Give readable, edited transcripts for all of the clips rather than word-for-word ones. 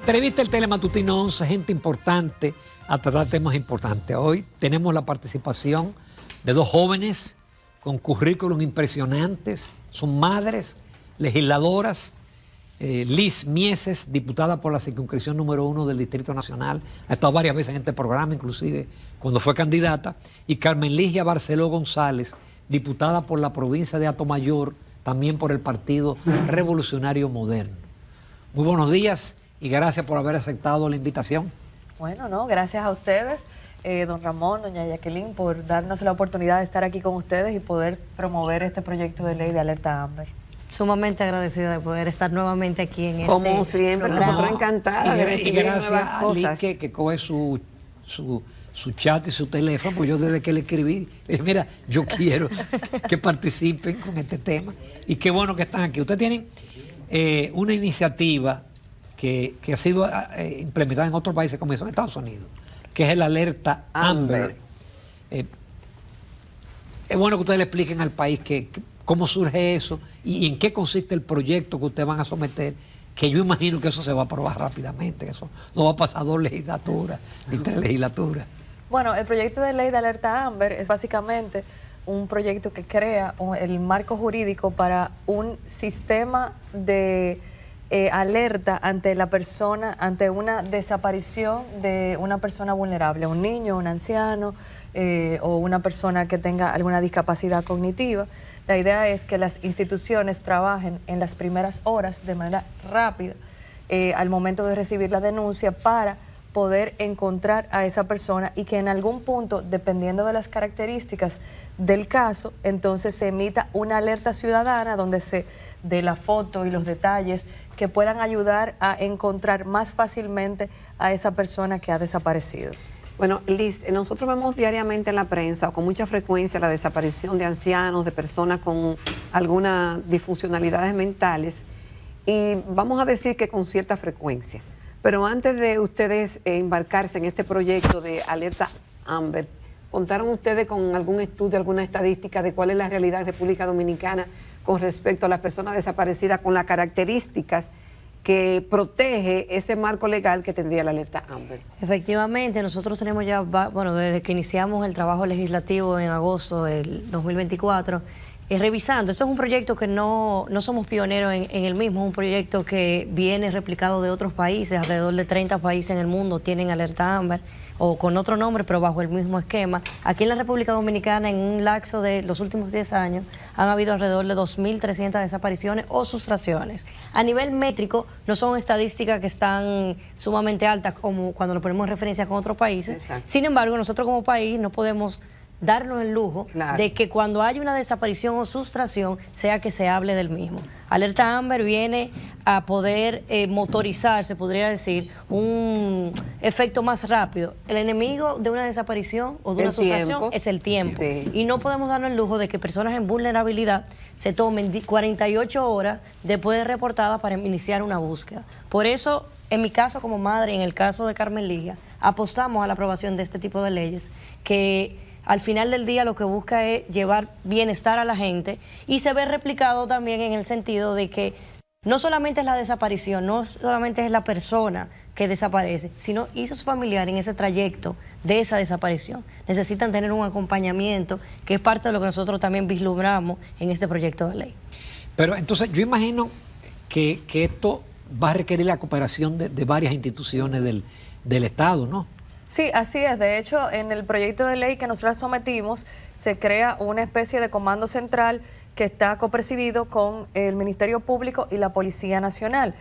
Entrevista el Telematutino 11, gente importante a tratar temas importantes. Hoy tenemos la participación de dos jóvenes con currículum impresionantes. Son madres, legisladoras. Liz Mieses, diputada por la circunscripción número 1 del Distrito Nacional, ha estado varias veces en este programa, inclusive cuando fue candidata, y Carmen Ligia Barceló González, diputada por la provincia de Atomayor, también por el Partido Revolucionario Moderno. Muy buenos días y gracias por haber aceptado la invitación. Bueno, no, gracias a ustedes, don Ramón, doña Jacqueline, por darnos la oportunidad de estar aquí con ustedes y poder promover este proyecto de ley de alerta Amber. Sumamente agradecida de poder estar nuevamente aquí en este Como siempre, programa. nosotros encantadas de recibir gracias nuevas a cosas. Liz que coge su chat y su teléfono, pues yo desde que le escribí, le dije, mira, yo quiero que participen con este tema. Y qué bueno que están aquí. Ustedes tienen una iniciativa que ha sido implementada en otros países, como en Estados Unidos, que es el alerta Amber. Es bueno que ustedes le expliquen al país cómo surge eso y en qué consiste el proyecto que ustedes van a someter, que yo imagino que eso se va a aprobar rápidamente, que eso no va a pasar 2 legislaturas ni 3 legislaturas. Bueno, el proyecto de ley de alerta Amber es básicamente un proyecto que crea el marco jurídico para un sistema de alerta ante la persona, ante una desaparición de una persona vulnerable, un niño, un anciano o una persona que tenga alguna discapacidad cognitiva. La idea es que las instituciones trabajen en las primeras horas de manera rápida al momento de recibir la denuncia para poder encontrar a esa persona y que en algún punto, dependiendo de las características del caso, entonces se emita una alerta ciudadana donde se dé la foto y los detalles que puedan ayudar a encontrar más fácilmente a esa persona que ha desaparecido. Bueno, Liz, nosotros vemos diariamente en la prensa o con mucha frecuencia la desaparición de ancianos, de personas con algunas disfuncionalidades mentales, y vamos a decir que con cierta frecuencia. Pero antes de ustedes embarcarse en este proyecto de alerta Amber, ¿contaron ustedes con algún estudio, alguna estadística de cuál es la realidad en República Dominicana con respecto a las personas desaparecidas, con las características que protege ese marco legal que tendría la alerta Amber? Efectivamente, nosotros tenemos ya, bueno, desde que iniciamos el trabajo legislativo en agosto del 2024, revisando. Esto es un proyecto que no somos pioneros en el mismo, es un proyecto que viene replicado de otros países, alrededor de 30 países en el mundo tienen alerta Amber, o con otro nombre, pero bajo el mismo esquema. Aquí en la República Dominicana, en un lapso de los últimos 10 años, han habido alrededor de 2.300 desapariciones o sustracciones. A nivel métrico, no son estadísticas que están sumamente altas como cuando lo ponemos en referencia con otros países. Exacto. Sin embargo, nosotros como país no podemos darnos el lujo de que cuando hay una desaparición o sustracción sea que se hable del mismo. Alerta Amber viene a poder motorizar, se podría decir, un efecto más rápido. El enemigo de una desaparición o de una sustracción es el tiempo. Sí. Y no podemos darnos el lujo de que personas en vulnerabilidad se tomen 48 horas después de reportada para iniciar una búsqueda. Por eso, en mi caso como madre, en el caso de Carmen Ligia, apostamos a la aprobación de este tipo de leyes que al final del día lo que busca es llevar bienestar a la gente y se ve replicado también en el sentido de que no solamente es la desaparición, no solamente es la persona que desaparece, sino y sus familiares en ese trayecto de esa desaparición. Necesitan tener un acompañamiento que es parte de lo que nosotros también vislumbramos en este proyecto de ley. Pero entonces yo imagino que esto va a requerir la cooperación de varias instituciones del Estado, ¿no? Sí, así es. De hecho, en el proyecto de ley que nosotros sometimos, se crea una especie de comando central que está copresidido con el Ministerio Público y la Policía Nacional.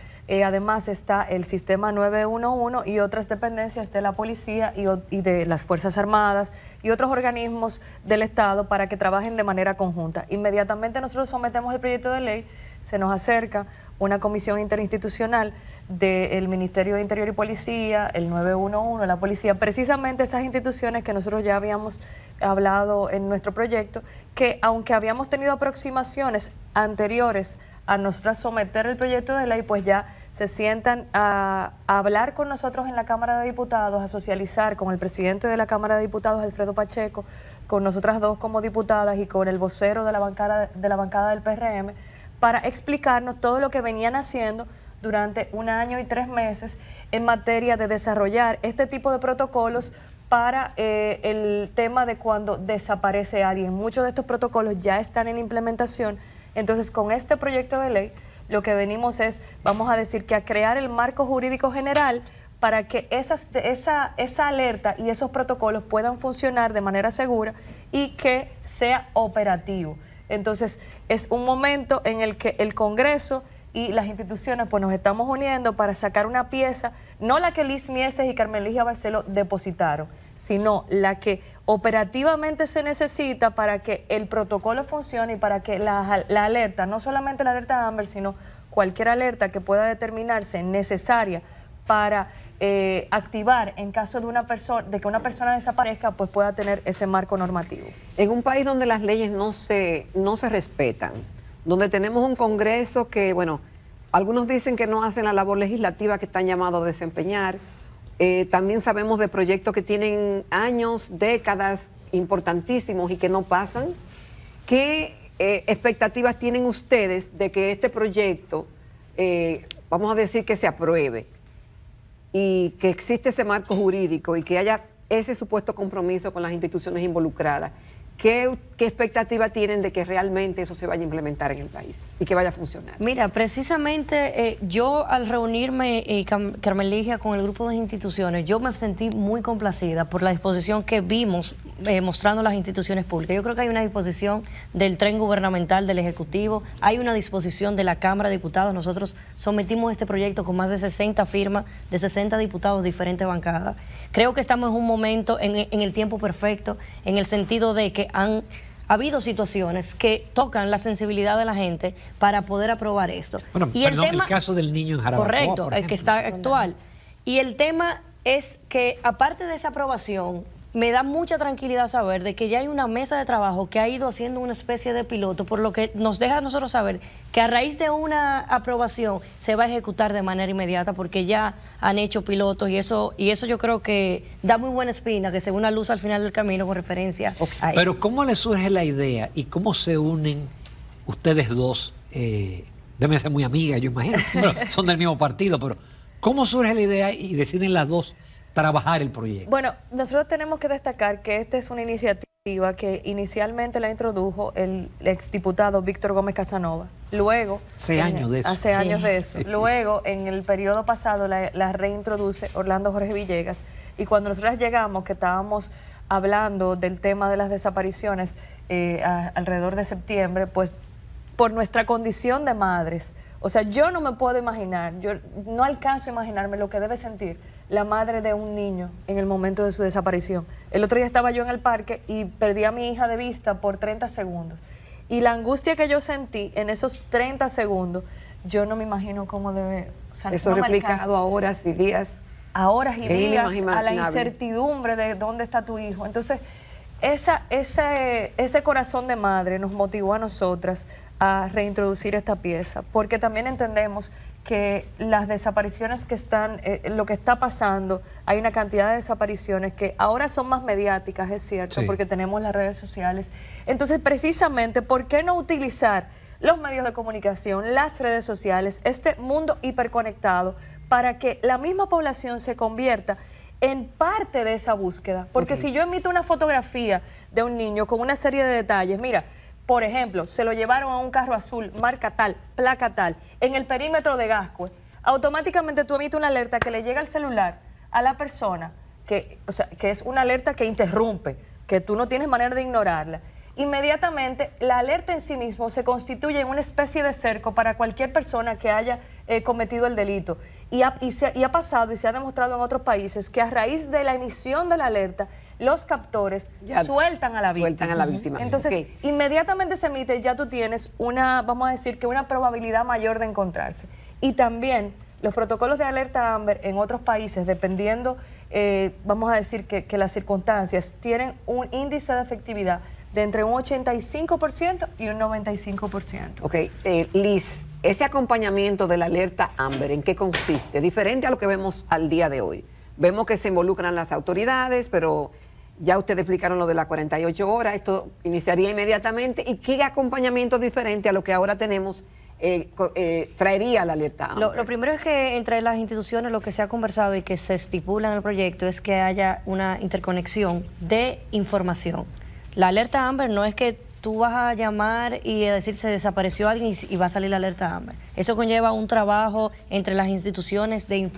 Además está el sistema 911 y otras dependencias de la policía y de las Fuerzas Armadas y otros organismos del Estado para que trabajen de manera conjunta. Inmediatamente nosotros sometemos el proyecto de ley, se nos acerca una comisión interinstitucional del Ministerio de Interior y Policía, el 911, la policía, precisamente esas instituciones que nosotros ya habíamos hablado en nuestro proyecto, que aunque habíamos tenido aproximaciones anteriores a nosotros someter el proyecto de ley, pues ya se sientan a hablar con nosotros en la Cámara de Diputados, a socializar con el presidente de la Cámara de Diputados, Alfredo Pacheco, con nosotras dos como diputadas y con el vocero de la bancada del PRM, para explicarnos todo lo que venían haciendo durante 1 año y 3 meses en materia de desarrollar este tipo de protocolos para el tema de cuando desaparece alguien. Muchos de estos protocolos ya están en implementación. Entonces, con este proyecto de ley, lo que venimos es, vamos a decir, que a crear el marco jurídico general para que esa alerta y esos protocolos puedan funcionar de manera segura y que sea operativo. Entonces, es un momento en el que el Congreso y las instituciones pues nos estamos uniendo para sacar una pieza, no la que Liz Mieses y Carmeligia Barceló depositaron, sino la que operativamente se necesita para que el protocolo funcione y para que la alerta, no solamente la alerta Amber, sino cualquier alerta que pueda determinarse necesaria para activar en caso de que una persona desaparezca, pues pueda tener ese marco normativo. En un país donde las leyes no se respetan, donde tenemos un Congreso que, bueno, algunos dicen que no hacen la labor legislativa que están llamados a desempeñar. También sabemos de proyectos que tienen años, décadas, importantísimos y que no pasan. ¿Qué expectativas tienen ustedes de que este proyecto, vamos a decir, que se apruebe y que existe ese marco jurídico y que haya ese supuesto compromiso con las instituciones involucradas? ¿Qué expectativa tienen de que realmente eso se vaya a implementar en el país y que vaya a funcionar? Mira, precisamente yo al reunirme, Carmeligia, con el grupo de instituciones, yo me sentí muy complacida por la disposición que vimos mostrando las instituciones públicas. Yo creo que hay una disposición del tren gubernamental, del Ejecutivo, hay una disposición de la Cámara de Diputados. Nosotros sometimos este proyecto con más de 60 firmas, de 60 diputados de diferentes bancadas. Creo que estamos en un momento, en el tiempo perfecto, en el sentido de que ha habido situaciones que tocan la sensibilidad de la gente para poder aprobar esto. Bueno, y perdón, el caso del niño en Jarabacoa, correcto, por el ejemplo, que está actual. Y el tema es que, aparte de esa aprobación, me da mucha tranquilidad saber de que ya hay una mesa de trabajo que ha ido haciendo una especie de piloto, por lo que nos deja a nosotros saber que a raíz de una aprobación se va a ejecutar de manera inmediata, porque ya han hecho pilotos y eso yo creo que da muy buena espina, que se ve una luz al final del camino con referencia a eso. Pero ¿cómo les surge la idea y cómo se unen ustedes dos? Deben ser muy amigas, yo imagino, pero son del mismo partido, pero ¿cómo surge la idea y deciden las dos trabajar el proyecto? Bueno, nosotros tenemos que destacar que esta es una iniciativa que inicialmente la introdujo el exdiputado Víctor Gómez Casanova. Luego, hace años de eso. Luego, en el periodo pasado, la reintroduce Orlando Jorge Villegas. Y cuando nosotros llegamos, que estábamos hablando del tema de las desapariciones alrededor de septiembre, pues por nuestra condición de madres, o sea, yo no me puedo imaginar, yo no alcanzo a imaginarme lo que debe sentir la madre de un niño en el momento de su desaparición. El otro día estaba yo en el parque y perdí a mi hija de vista por 30 segundos. Y la angustia que yo sentí en esos 30 segundos, yo no me imagino cómo debe... O sea, eso no replicado a horas y días. A horas y días, a la incertidumbre de dónde está tu hijo. Entonces, ese corazón de madre nos motivó a nosotras a reintroducir esta pieza, porque también entendemos que las desapariciones que están, lo que está pasando, hay una cantidad de desapariciones que ahora son más mediáticas, es cierto, sí, porque tenemos las redes sociales. Entonces, precisamente, ¿por qué no utilizar los medios de comunicación, las redes sociales, este mundo hiperconectado, para que la misma población se convierta en parte de esa búsqueda? Porque si yo emito una fotografía de un niño con una serie de detalles, mira, por ejemplo, se lo llevaron a un carro azul, marca tal, placa tal, en el perímetro de Gascue, automáticamente tú emites una alerta que le llega al celular a la persona, que es una alerta que interrumpe, que tú no tienes manera de ignorarla. Inmediatamente la alerta en sí mismo se constituye en una especie de cerco para cualquier persona que haya cometido el delito. Y ha pasado y se ha demostrado en otros países que a raíz de la emisión de la alerta, los captores sueltan a la víctima. Entonces, inmediatamente se emite, ya tú tienes una, vamos a decir que una probabilidad mayor de encontrarse. Y también los protocolos de alerta Amber en otros países, dependiendo, vamos a decir que las circunstancias, tienen un índice de efectividad de entre un 85% y un 95%. Ok, Liz, ese acompañamiento de la alerta Amber, ¿en qué consiste? Diferente a lo que vemos al día de hoy. Vemos que se involucran las autoridades, pero ya ustedes explicaron lo de las 48 horas, esto iniciaría inmediatamente. ¿Y qué acompañamiento diferente a lo que ahora tenemos traería la alerta AMBER? Lo primero es que entre las instituciones lo que se ha conversado y que se estipula en el proyecto es que haya una interconexión de información. La alerta AMBER no es que tú vas a llamar y a decir se desapareció alguien y va a salir la alerta AMBER. Eso conlleva un trabajo entre las instituciones de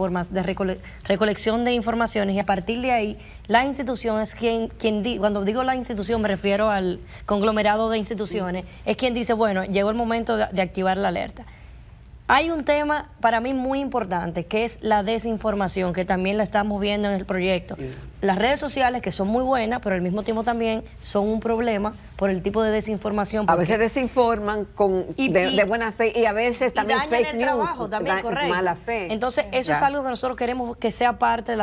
recolección de informaciones, y a partir de ahí la institución es cuando digo la institución me refiero al conglomerado de instituciones, es quien dice, bueno, llegó el momento de activar la alerta. Hay un tema para mí muy importante, que es la desinformación, que también la estamos viendo en el proyecto. Sí. Las redes sociales, que son muy buenas, pero al mismo tiempo también son un problema por el tipo de desinformación. A veces desinforman de buena fe, y a veces también fake news, trabajo, también, correcto. Mala fe. Entonces, eso es algo que nosotros queremos que sea parte de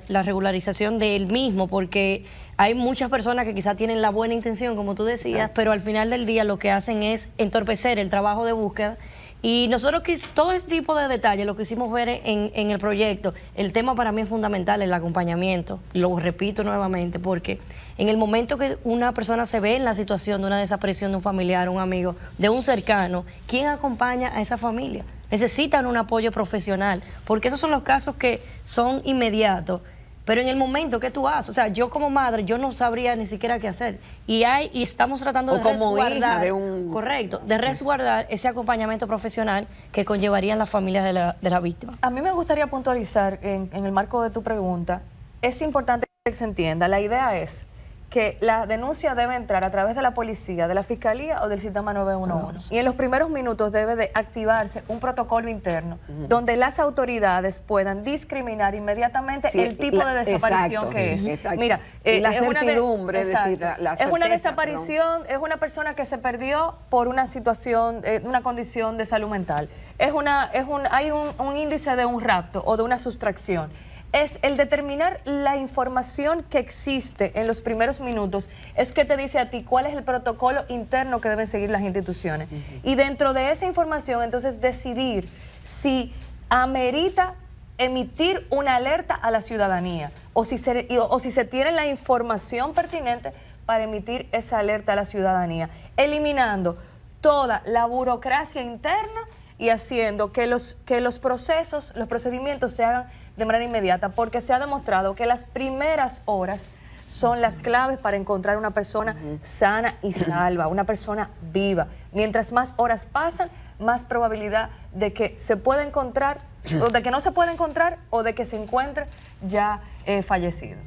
la regularización del mismo, porque hay muchas personas que quizás tienen la buena intención, como tú decías, pero al final del día lo que hacen es entorpecer el trabajo de búsqueda. Y nosotros, todo este tipo de detalles, lo quisimos ver en el proyecto. El tema para mí es fundamental, el acompañamiento. Lo repito nuevamente, porque en el momento que una persona se ve en la situación de una desaparición de un familiar, un amigo, de un cercano, ¿quién acompaña a esa familia? Necesitan un apoyo profesional, porque esos son los casos que son inmediatos. Pero en el momento que tú haces, o sea, yo como madre, yo no sabría ni siquiera qué hacer. Y estamos tratando de resguardar, correcto, de resguardar ese acompañamiento profesional que conllevarían las familias de la víctima. A mí me gustaría puntualizar en el marco de tu pregunta, es importante que se entienda, la idea es que la denuncia debe entrar a través de la policía, de la fiscalía o del sistema 911. Y en los primeros minutos debe de activarse un protocolo interno donde las autoridades puedan discriminar inmediatamente el tipo de desaparición que es. Exacto. Mira, la certidumbre, es una desaparición, es una persona que se perdió por una situación, una condición de salud mental. Hay un índice de un rapto o de una sustracción. Es el determinar la información que existe en los primeros minutos, es que te dice a ti cuál es el protocolo interno que deben seguir las instituciones. Y dentro de esa información, entonces, decidir si amerita emitir una alerta a la ciudadanía o si se tiene la información pertinente para emitir esa alerta a la ciudadanía, eliminando toda la burocracia interna y haciendo que los procedimientos se hagan de manera inmediata, porque se ha demostrado que las primeras horas son las claves para encontrar una persona sana y salva, una persona viva. Mientras más horas pasan, más probabilidad de que se pueda encontrar, o de que no se pueda encontrar, o de que se encuentre ya fallecido.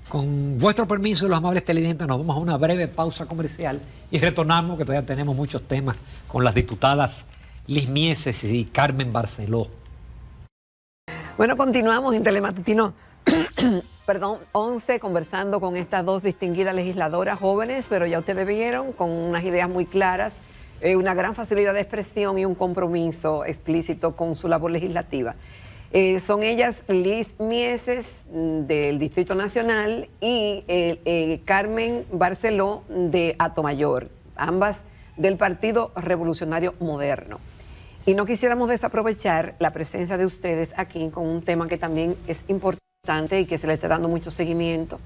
Con vuestro permiso, los amables televidentes, nos vamos a una breve pausa comercial y retornamos, que todavía tenemos muchos temas con las diputadas Liz Mieses y Carmen Barceló. Bueno, continuamos en Telematutino, 11, conversando con estas dos distinguidas legisladoras jóvenes, pero ya ustedes vieron, con unas ideas muy claras, una gran facilidad de expresión y un compromiso explícito con su labor legislativa. Son ellas Liz Mieses, del Distrito Nacional, y Carmen Barceló, de Atomayor, ambas del Partido Revolucionario Moderno. Y no quisiéramos desaprovechar la presencia de ustedes aquí con un tema que también es importante y que se le está dando mucho seguimiento,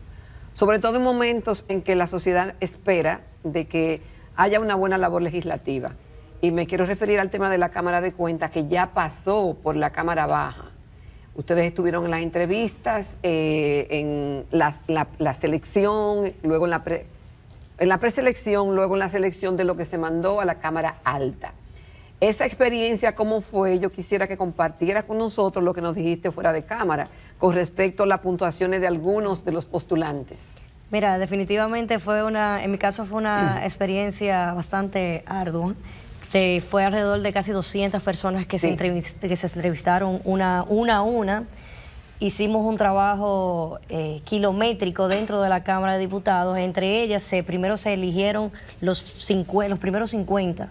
sobre todo en momentos en que la sociedad espera de que haya una buena labor legislativa. Y me quiero referir al tema de la Cámara de Cuentas, que ya pasó por la Cámara Baja. Ustedes estuvieron en las entrevistas, en la selección, luego en la preselección, luego en la selección de lo que se mandó a la Cámara Alta. Esa experiencia, ¿cómo fue? Yo quisiera que compartiera con nosotros lo que nos dijiste fuera de cámara con respecto a las puntuaciones de algunos de los postulantes. Mira, definitivamente en mi caso fue una experiencia bastante ardua. Fue alrededor de casi 200 personas que se entrevistaron una a una. Hicimos un trabajo kilométrico dentro de la Cámara de Diputados. Entre ellas, primero se eligieron los primeros 50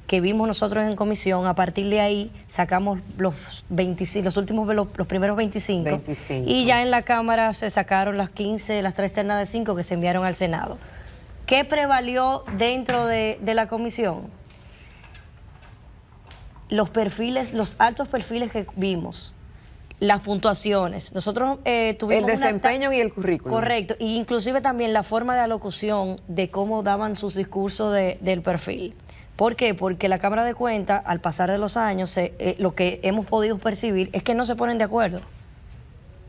que vimos nosotros en comisión. A partir de ahí sacamos los primeros 25. Y ya en la Cámara se sacaron las 15, las 3 ternas de 5 que se enviaron al Senado. ¿Qué prevalió dentro de la comisión? Los perfiles, los altos perfiles que vimos, las puntuaciones. Nosotros tuvimos el desempeño y el currículum. Correcto, y inclusive también la forma de alocución de cómo daban sus discursos del perfil. ¿Por qué? Porque la Cámara de Cuentas, al pasar de los años, lo que hemos podido percibir es que no se ponen de acuerdo.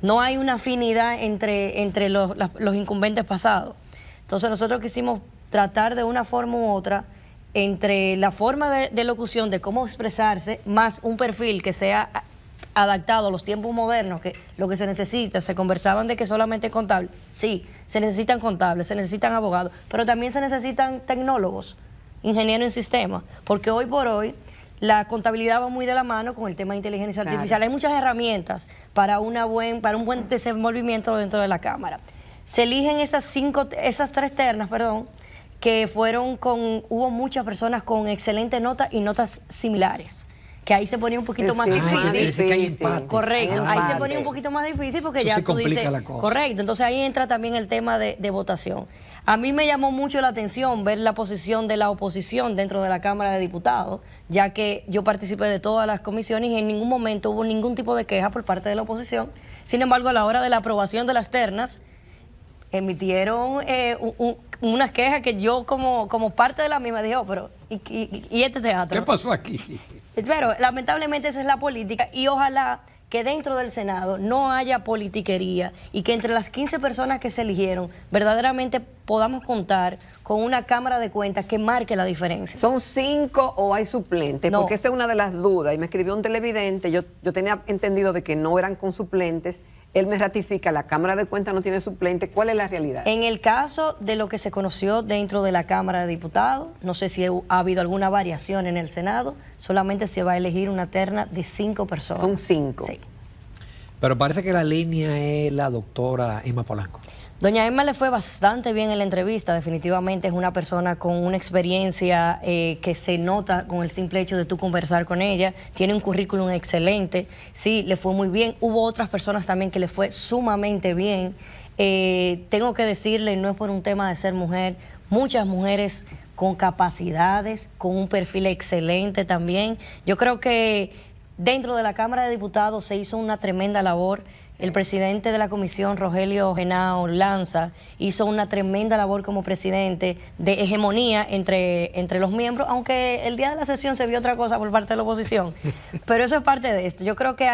No hay una afinidad entre los incumbentes pasados. Entonces nosotros quisimos tratar de una forma u otra, entre la forma de locución, de cómo expresarse, más un perfil que sea adaptado a los tiempos modernos, que lo que se necesita. Se conversaban de que solamente contables. Sí, se necesitan contables, se necesitan abogados, pero también se necesitan tecnólogos, ingenieros en sistemas, porque hoy por hoy la contabilidad va muy de la mano con el tema de inteligencia artificial. Hay muchas herramientas para un buen desenvolvimiento dentro de la Cámara. Se eligen esas 3 ternas, que hubo muchas personas con excelentes notas y notas similares, que ahí se ponía un poquito más difícil. Correcto, ahí se ponía un poquito más difícil porque ya tú dices, correcto, entonces ahí entra también el tema de votación. A mí me llamó mucho la atención ver la posición de la oposición dentro de la Cámara de Diputados, ya que yo participé de todas las comisiones y en ningún momento hubo ningún tipo de queja por parte de la oposición. Sin embargo, a la hora de la aprobación de las ternas, emitieron unas quejas que yo como parte de la misma dije, pero ¿y este teatro? ¿Qué pasó aquí? Pero lamentablemente esa es la política y ojalá que dentro del Senado no haya politiquería y que entre las 15 personas que se eligieron verdaderamente podamos contar con una Cámara de Cuentas que marque la diferencia. ¿Son 5 o hay suplentes? No. Porque esa es una de las dudas. Y me escribió un televidente, yo tenía entendido de que no eran con suplentes. Él me ratifica, la Cámara de Cuentas no tiene suplente. ¿Cuál es la realidad? En el caso de lo que se conoció dentro de la Cámara de Diputados, no sé si ha habido alguna variación en el Senado, solamente se va a elegir una terna de 5 personas. Son 5. Sí. Pero parece que la línea es la doctora Emma Polanco. Doña Emma le fue bastante bien en la entrevista, definitivamente es una persona con una experiencia que se nota con el simple hecho de tú conversar con ella, tiene un currículum excelente, sí, le fue muy bien, hubo otras personas también que le fue sumamente bien. Tengo que decirle, no es por un tema de ser mujer, muchas mujeres con capacidades, con un perfil excelente también. Yo creo que dentro de la Cámara de Diputados se hizo una tremenda labor. El presidente de la comisión, Rogelio Genao Lanza, hizo una tremenda labor como presidente de hegemonía entre los miembros, aunque el día de la sesión se vio otra cosa por parte de la oposición. Pero eso es parte de esto. Yo creo que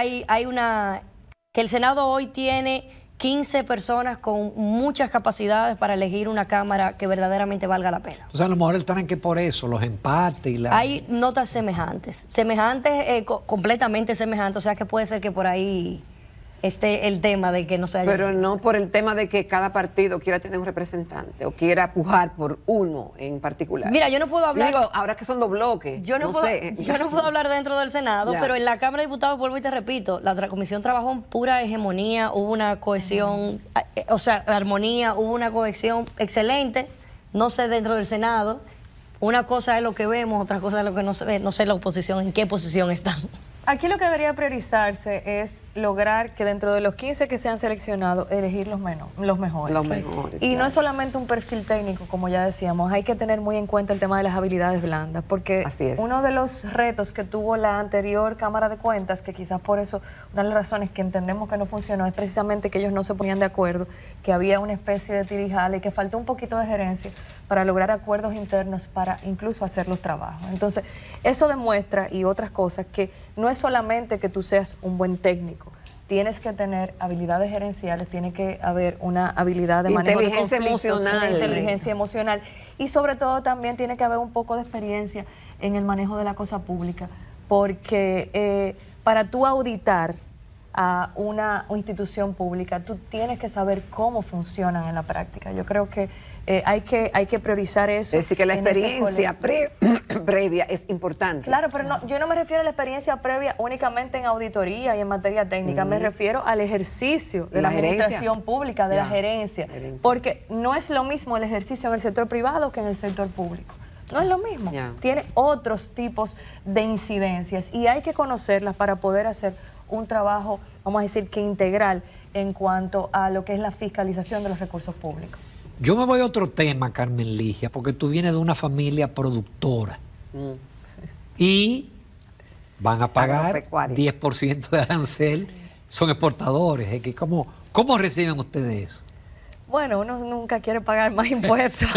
que el Senado hoy tiene 15 personas con muchas capacidades para elegir una Cámara que verdaderamente valga la pena. O sea, a lo mejor están que por eso, los empates y la... Hay notas semejantes, completamente semejantes, o sea que puede ser que por ahí el tema de que no se haya... Pero no por el tema de que cada partido quiera tener un representante o quiera pujar por uno en particular. Mira, yo no puedo hablar... Digo, ahora que son 2 bloques, yo no puedo hablar dentro del Senado, pero en la Cámara de Diputados, vuelvo y te repito, la comisión trabajó en pura hegemonía, hubo una cohesión, armonía, hubo una cohesión excelente, no sé dentro del Senado, una cosa es lo que vemos, otra cosa es lo que no se ve, no sé la oposición, en qué posición están. Aquí lo que debería priorizarse es lograr que dentro de los 15 que se han seleccionado, elegir los mejores. Los mejores, Y no claro. es solamente un perfil técnico, como ya decíamos, hay que tener muy en cuenta el tema de las habilidades blandas, porque Así es. uno de los retos que tuvo la anterior Cámara de Cuentas, que quizás por eso, una de las razones que entendemos que no funcionó, es precisamente que ellos no se ponían de acuerdo, que había una especie de tirijala y que faltó un poquito de gerencia para lograr acuerdos internos para incluso hacer los trabajos. Entonces, eso demuestra, y otras cosas, que no es solamente que tú seas un buen técnico, tienes que tener habilidades gerenciales, tiene que haber una habilidad de manejo de conflictos, emocional. una inteligencia emocional, y sobre todo también tiene que haber un poco de experiencia en el manejo de la cosa pública, porque para tú auditar a una institución pública, tú tienes que saber cómo funcionan en la práctica. Yo creo que hay que priorizar eso. Es decir, que la en ese experiencia previa es importante. Claro, pero yo no me refiero a la experiencia previa únicamente en auditoría y en materia técnica, me refiero al ejercicio de la administración pública, de la gerencia, porque no es lo mismo el ejercicio en el sector privado que en el sector público. No es lo mismo, tiene otros tipos de incidencias y hay que conocerlas para poder hacer un trabajo, vamos a decir que integral en cuanto a lo que es la fiscalización de los recursos públicos. Yo me voy a otro tema, Carmen Ligia, porque tú vienes de una familia productora y van a pagar 10% de arancel, son exportadores. Es que ¿cómo reciben ustedes eso? Bueno, uno nunca quiere pagar más impuestos.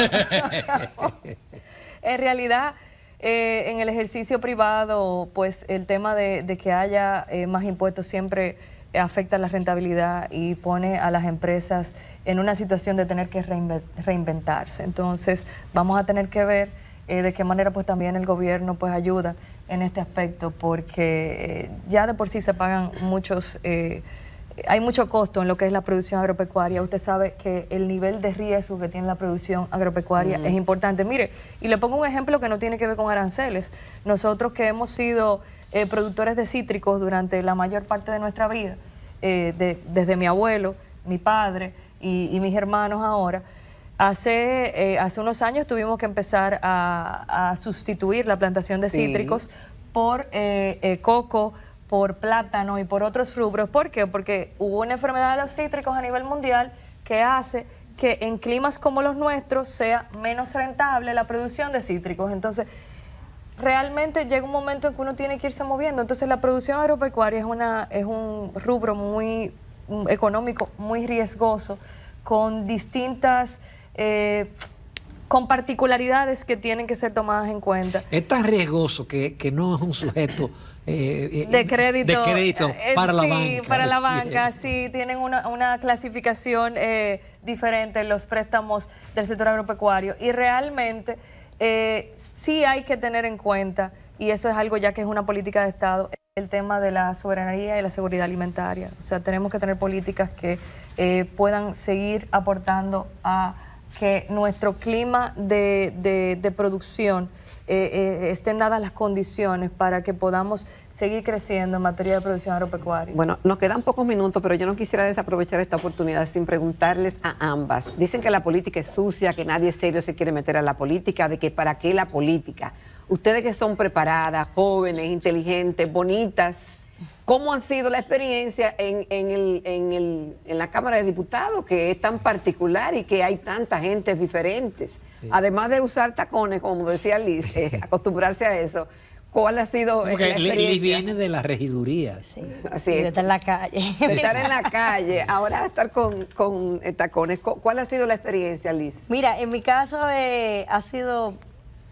En realidad, en el ejercicio privado, pues el tema de que haya más impuestos siempre afecta la rentabilidad y pone a las empresas en una situación de tener que reinventarse. Entonces, vamos a tener que ver de qué manera pues también el gobierno pues ayuda en este aspecto, porque ya de por sí se pagan muchos... hay mucho costo en lo que es la producción agropecuaria. Usted sabe que el nivel de riesgo que tiene la producción agropecuaria es importante. Mire, y le pongo un ejemplo que no tiene que ver con aranceles. Nosotros que hemos sido productores de cítricos durante la mayor parte de nuestra vida, desde mi abuelo, mi padre y mis hermanos ahora, hace unos años tuvimos que empezar a sustituir la plantación de cítricos por coco, por plátano y por otros rubros. ¿Por qué? Porque hubo una enfermedad de los cítricos a nivel mundial que hace que en climas como los nuestros sea menos rentable la producción de cítricos. Entonces, realmente llega un momento en que uno tiene que irse moviendo. Entonces, la producción agropecuaria es un rubro muy económico, muy riesgoso, con distintas... con particularidades que tienen que ser tomadas en cuenta. Es tan riesgoso que no es un sujeto de crédito para la sí, banca. para la banca, sí, tienen una clasificación diferente en los préstamos del sector agropecuario, y realmente sí hay que tener en cuenta, y eso es algo ya que es una política de Estado, el tema de la soberanía y la seguridad alimentaria. O sea, tenemos que tener políticas que puedan seguir aportando a que nuestro clima de producción estén dadas las condiciones para que podamos seguir creciendo en materia de producción agropecuaria. Bueno, nos quedan pocos minutos, pero yo no quisiera desaprovechar esta oportunidad sin preguntarles a ambas. Dicen que la política es sucia, que nadie serio se quiere meter a la política, de que para qué la política. Ustedes que son preparadas, jóvenes, inteligentes, bonitas, ¿cómo ha sido la experiencia en la Cámara de Diputados, que es tan particular y que hay tanta gente diferentes? Sí. Además de usar tacones, como decía Liz, acostumbrarse a eso, ¿cuál ha sido la experiencia? Liz viene de la regiduría. Sí, así es. De estar en la calle. De estar en la calle, ahora estar con tacones. ¿Cuál ha sido la experiencia, Liz? Mira, en mi caso ha sido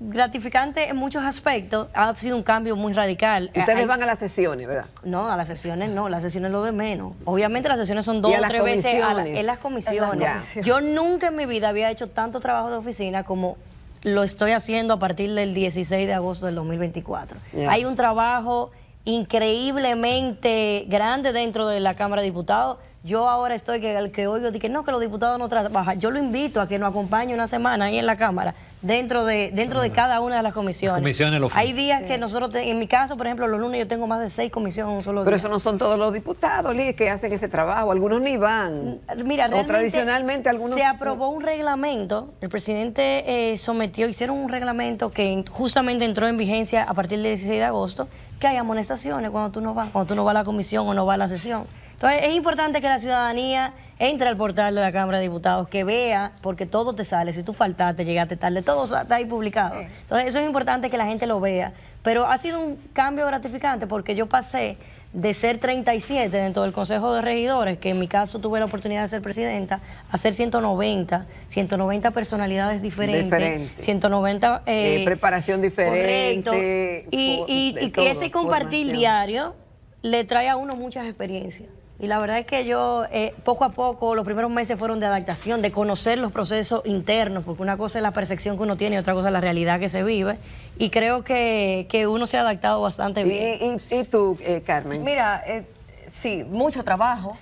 gratificante en muchos aspectos, ha sido un cambio muy radical. Ustedes van a las sesiones, ¿verdad? No, a las sesiones no, las sesiones lo de menos. Obviamente las sesiones son 2 o 3 veces en las comisiones. Yo nunca en mi vida había hecho tanto trabajo de oficina como lo estoy haciendo a partir del 16 de agosto del 2024. Hay un trabajo increíblemente grande dentro de la Cámara de Diputados. Yo ahora estoy que oigo que no, que los diputados no trabajan. Yo lo invito a que nos acompañe una semana ahí en la Cámara, dentro de cada una de las comisiones. Hay días que nosotros, en mi caso, por ejemplo, los lunes yo tengo más de 6 comisiones en un solo día. Pero eso no son todos los diputados, Liz, que hacen ese trabajo. Algunos ni van. Mira, realmente tradicionalmente algunos... se aprobó un reglamento, el presidente hicieron un reglamento que justamente entró en vigencia a partir del 16 de agosto, que hay amonestaciones cuando tú no vas a la comisión o no vas a la sesión. Entonces, es importante que la ciudadanía entre al portal de la Cámara de Diputados, que vea, porque todo te sale, si tú faltaste, llegaste tarde, todo está ahí publicado. Sí. Entonces, eso es importante que la gente lo vea. Pero ha sido un cambio gratificante, porque yo pasé de ser 37 dentro del Consejo de Regidores, que en mi caso tuve la oportunidad de ser presidenta, a ser 190 personalidades diferentes. 190... preparación diferente. Correcto. Y que ese compartir diario le trae a uno muchas experiencias. Y la verdad es que yo, poco a poco, los primeros meses fueron de adaptación, de conocer los procesos internos, porque una cosa es la percepción que uno tiene y otra cosa es la realidad que se vive. Y creo que uno se ha adaptado bastante bien. ¿Y tú, Carmen? Mira, sí, mucho trabajo,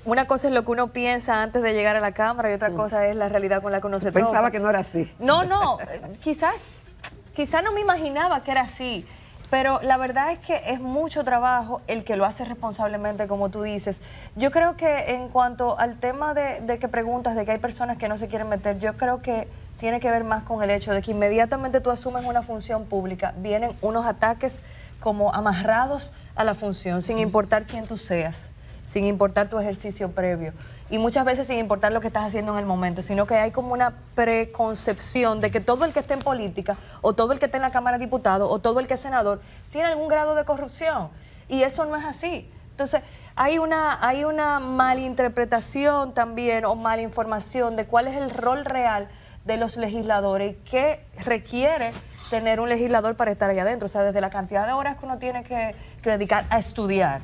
una cosa es lo que uno piensa antes de llegar a la Cámara y otra cosa es la realidad con la que uno se topa. Pensaba que no era así. No, quizás no me imaginaba que era así. Pero la verdad es que es mucho trabajo el que lo hace responsablemente, como tú dices. Yo creo que en cuanto al tema de que preguntas, de que hay personas que no se quieren meter, yo creo que tiene que ver más con el hecho de que inmediatamente tú asumes una función pública, vienen unos ataques como amarrados a la función, sin importar quién tú seas, sin importar tu ejercicio previo. Y muchas veces sin importar lo que estás haciendo en el momento, sino que hay como una preconcepción de que todo el que esté en política, o todo el que esté en la Cámara de Diputados, o todo el que es senador, tiene algún grado de corrupción. Y eso no es así. Entonces, hay una malinterpretación también, o malinformación de cuál es el rol real de los legisladores y qué requiere tener un legislador para estar allá adentro. O sea, desde la cantidad de horas que uno tiene que dedicar a estudiar,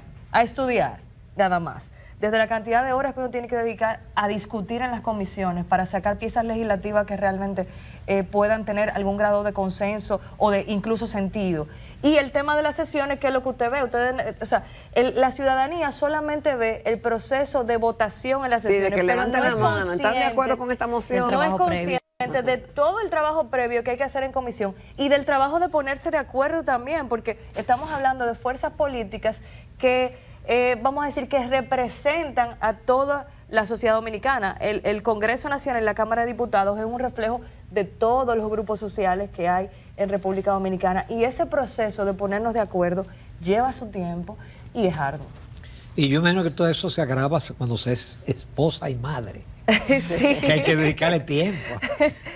nada más. Desde la cantidad de horas que uno tiene que dedicar a discutir en las comisiones para sacar piezas legislativas que realmente puedan tener algún grado de consenso o de incluso sentido. Y el tema de las sesiones, que es lo que usted ve. La ciudadanía solamente ve el proceso de votación en las sesiones. Sí, de que levanten la mano. ¿Están de acuerdo con esta moción? No es consciente de todo el trabajo previo que hay que hacer en comisión y del trabajo de ponerse de acuerdo también, porque estamos hablando de fuerzas políticas que vamos a decir que representan a toda la sociedad dominicana. El Congreso Nacional y la Cámara de Diputados es un reflejo de todos los grupos sociales que hay en República Dominicana, y ese proceso de ponernos de acuerdo lleva su tiempo y es arduo. Y yo imagino que todo eso se agrava cuando se es esposa y madre. Sí. Que hay que dedicarle tiempo.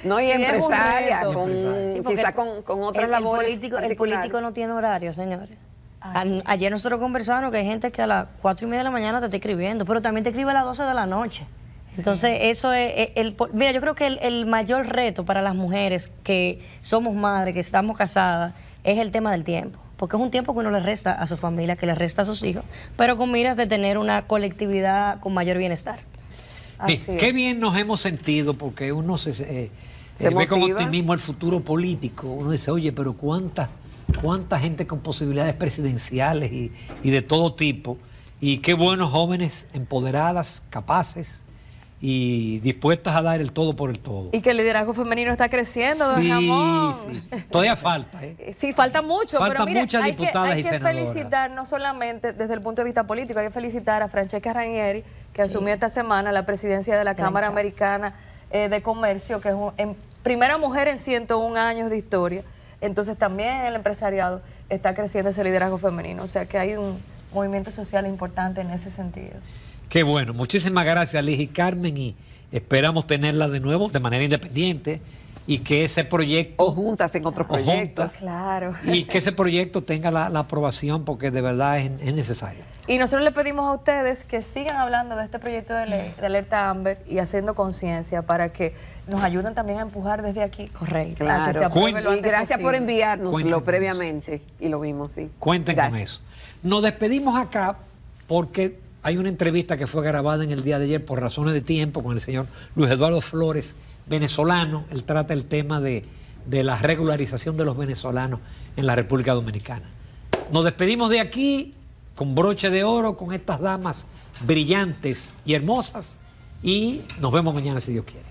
No, y Sí, empresaria, es un con, Sí, porque quizá con otras el labores el político no tiene horario, señores. Así. Ayer nosotros conversamos que hay gente que a las 4:30 de la mañana te está escribiendo, pero también te escribe a las 12 de la noche. Entonces, eso es mira, yo creo que el mayor reto para las mujeres que somos madres, que estamos casadas, es el tema del tiempo. Porque es un tiempo que uno le resta a su familia, que le resta a sus hijos, pero con miras de tener una colectividad con mayor bienestar. Qué bien nos hemos sentido, porque uno se ve con optimismo el futuro político. Uno dice, oye, pero cuánta gente con posibilidades presidenciales y de todo tipo. Y qué buenos jóvenes empoderadas, capaces y dispuestas a dar el todo por el todo. Y que el liderazgo femenino está creciendo, don Ramón. Sí. Todavía falta, Sí, falta mucho, Faltan pero mire, muchas diputadas hay y que senadoras. felicitar no solamente desde el punto de vista político, hay que felicitar a Francesca Ranieri, que asumió esta semana la presidencia de la Cámara Americana de Comercio, que es primera mujer en 101 años de historia. Entonces también el empresariado está creciendo ese liderazgo femenino, o sea que hay un movimiento social importante en ese sentido. Qué bueno, muchísimas gracias Liz y Carmen, y esperamos tenerla de nuevo de manera independiente y que ese proyecto... O juntas en otros proyectos. Claro. Y que ese proyecto tenga la aprobación, porque de verdad es necesario. Y nosotros le pedimos a ustedes que sigan hablando de este proyecto de ley de alerta Amber y haciendo conciencia para que nos ayuden también a empujar desde aquí. Correcto. A que se Claro. apruebe lo Y antes gracias por posible. enviárnoslo Cuenten. previamente y lo vimos, sí. Cuenten Gracias. con eso. Nos despedimos acá porque hay una entrevista que fue grabada en el día de ayer por razones de tiempo con el señor Luis Eduardo Flores, venezolano. Él trata el tema de la regularización de los venezolanos en la República Dominicana. Nos despedimos de aquí con broche de oro, con estas damas brillantes y hermosas, y nos vemos mañana si Dios quiere.